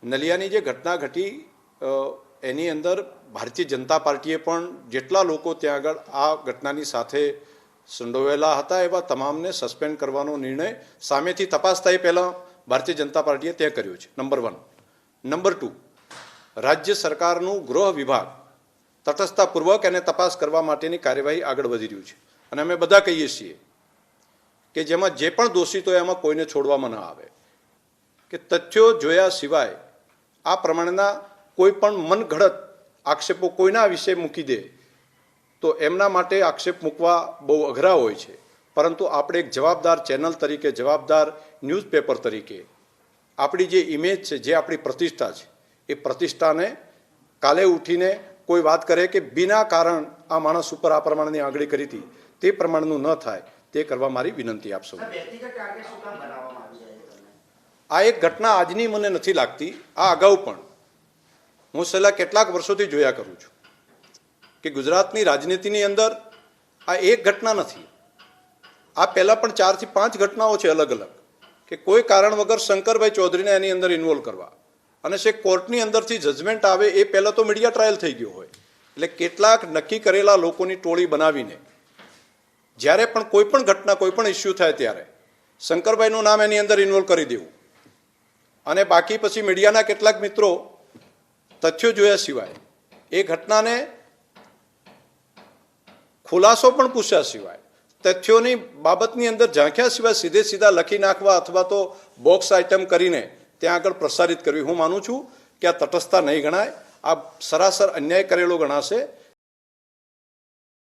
નલિયાની જે ઘટના ઘટી એની અંદર ભારતીય જનતા પાર્ટીએ પણ જેટલા લોકો ત્યાં આગળ આ ઘટનાની સાથે સંડોવાયેલા હતા એવા તમામને સસ્પેન્ડ કરવાનો નિર્ણય સામેથી તપાસ થાય પહેલાં ભારતીય જનતા પાર્ટીએ તે કર્યો છે. નંબર 1. નંબર 2, રાજ્ય સરકારનું ગૃહ વિભાગ તટસ્થતાપૂર્વક એને તપાસ કરવા માટેની કાર્યવાહી આગળ વધી રહ્યું છે. અને અમે બધા કહીએ છીએ કે જેમાં જે પણ દોષિત હોય એમાં કોઈને છોડવામાં ન આવે, કે તથ્યો જોયા સિવાય આ પ્રમાણેના કોઈ પણ મનગઢત આક્ષેપો કોઈના વિશે મૂકી દે તો એમના માટે આક્ષેપ મૂકવા બહુ અઘરા હોય છે. પરંતુ આપણે એક જવાબદાર ચેનલ તરીકે, જવાબદાર ન્યૂઝપેપર તરીકે આપણી જે ઇમેજ છે, જે આપણી પ્રતિષ્ઠા છે, એ પ્રતિષ્ઠાને કાલે ઉઠીને કોઈ વાત કરે કે બિના કારણ આ માણસ ઉપર આ પ્રમાણેની આંગળી કરી હતી, તે પ્રમાણનું ન થાય તે કરવા મારી વિનંતી આપશો. આ એક ઘટના આજની મને નથી લાગતી, આ અગાઉ પણ હું છેલ્લા કેટલાક વર્ષોથી જોયા કરું છું કે ગુજરાતની રાજનીતિની અંદર આ એક ઘટના નથી, આ પહેલાં પણ 4 થી 5 ઘટનાઓ છે અલગ અલગ, કે કોઈ કારણ વગર શંકરભાઈ ચૌધરીને એની અંદર ઇન્વોલ્વ કરવા અને છે કોર્ટની અંદરથી જજમેન્ટ આવે એ પહેલાં તો મીડિયા ટ્રાયલ થઈ ગયો હોય. એટલે કેટલાક નક્કી કરેલા લોકોની ટોળી બનાવીને જ્યારે પણ કોઈ પણ ઘટના, કોઈ પણ ઇસ્યુ થાય ત્યારે શંકરભાઈનું નામ એની અંદર ઇન્વોલ્વ કરી દેવું અને બાકી પછી મીડિયાના કેટલાક મિત્રો તથ્યો જોયા સિવાય એ ઘટનાને ખુલાસો પણ પૂછ્યા સિવાય, તથ્યોની બાબતની અંદર ઝાંખ્યા સિવાય સીધે સીધા લખી નાખવા અથવા તો બોક્સ આઇટમ કરીને ત્યાં આગળ પ્રસારિત કરવી, હું માનું છું કે આ તટસ્થતા નહીં ગણાય, આ સરાસર અન્યાય કરેલો ગણાશે.